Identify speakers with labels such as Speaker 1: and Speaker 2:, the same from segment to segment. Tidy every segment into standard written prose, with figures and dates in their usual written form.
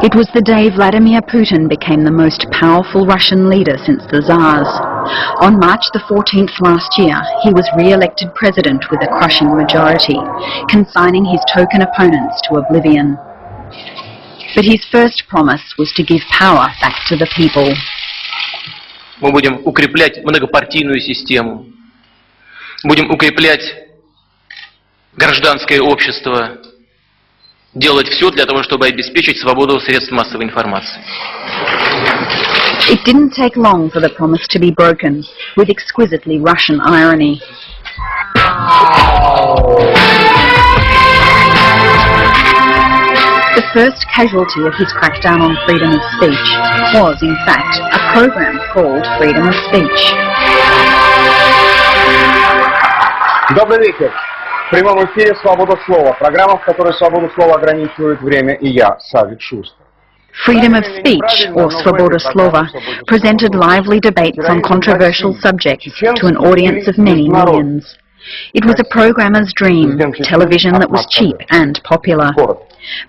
Speaker 1: It was the day Vladimir Putin became the most powerful Russian leader since the Tsars. On March the 14th last year, he was re-elected president with a crushing majority, consigning his token opponents to oblivion. But his first promise was to give power back to the people.
Speaker 2: Мы будем укреплять многопартийную систему, будем укреплять гражданское общество, делать все для того, чтобы обеспечить свободу средств массовой информации.
Speaker 1: It didn't take long for the promise to be broken, with exquisitely Russian irony. The first casualty of his crackdown on freedom of speech was, in fact, a program called Freedom of Speech.
Speaker 3: Добрый вечер. В прямом эфире «Свобода слова». Программа, в которой свободу слова ограничивает время, и я, Савик Шустер.
Speaker 1: Freedom of Speech, or Svoboda Slova, presented lively debates on controversial subjects to an audience of many millions. It was a programmer's dream, television that was cheap and popular.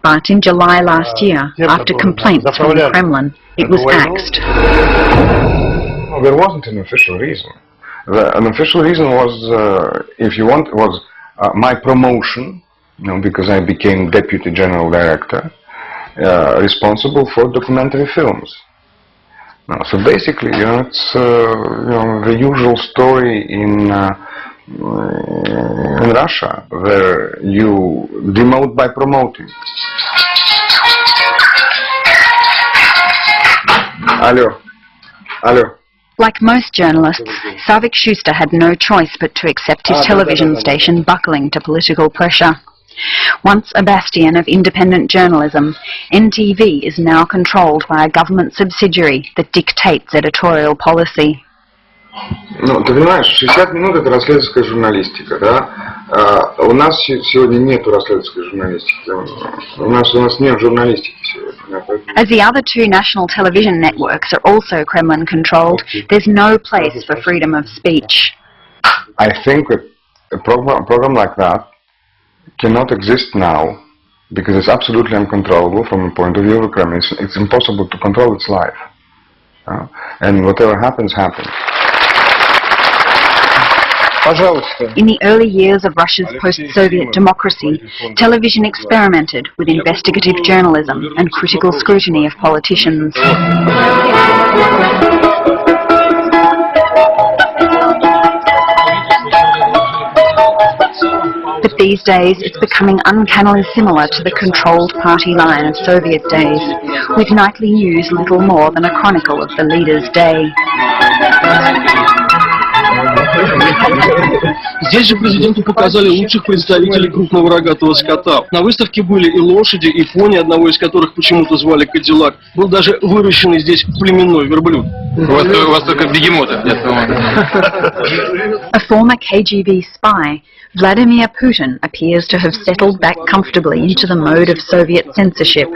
Speaker 1: But in July last year, after complaints from the Kremlin, it was axed.
Speaker 4: Well, there wasn't an official reason. An official reason was, if you want, was my promotion, because I became Deputy General Director, responsible for documentary films. So basically, it's the usual story in Russia, where you demote by promoting. Алло.
Speaker 1: Like most journalists, Savik Shuster had no choice but to accept his television station buckling to political pressure. Once a bastion of independent journalism, NTV is now controlled by a government subsidiary that dictates editorial policy.
Speaker 4: Ну, ты понимаешь, 60 минут это расследовательская журналистика, да? У нас сегодня нету расследовательской журналистики. У нас нет журналистики сегодня.
Speaker 1: As the other two national television networks are also Kremlin-controlled, there's no place for freedom of speech.
Speaker 4: I think that a program like that cannot exist now because it's absolutely uncontrollable from the point of view of the Kremlin. It's impossible to control its life. And whatever happens, happens.
Speaker 1: In the early years of Russia's post-Soviet democracy, television experimented with investigative journalism and critical scrutiny of politicians. But these days, it's becoming uncannily similar to the controlled party line of Soviet days, with nightly news little more than a chronicle of the leader's day.
Speaker 5: Здесь же президенту показали лучших представителей крупного рогатого скота. На выставке были и лошади, и пони, одного из которых почему-то звали Кадиллак. Был даже выращенный здесь племенной верблюд.
Speaker 2: У вас только бегемоты.
Speaker 1: A former KGB spy, Vladimir Putin appears to have settled back comfortably into the mode of Soviet censorship.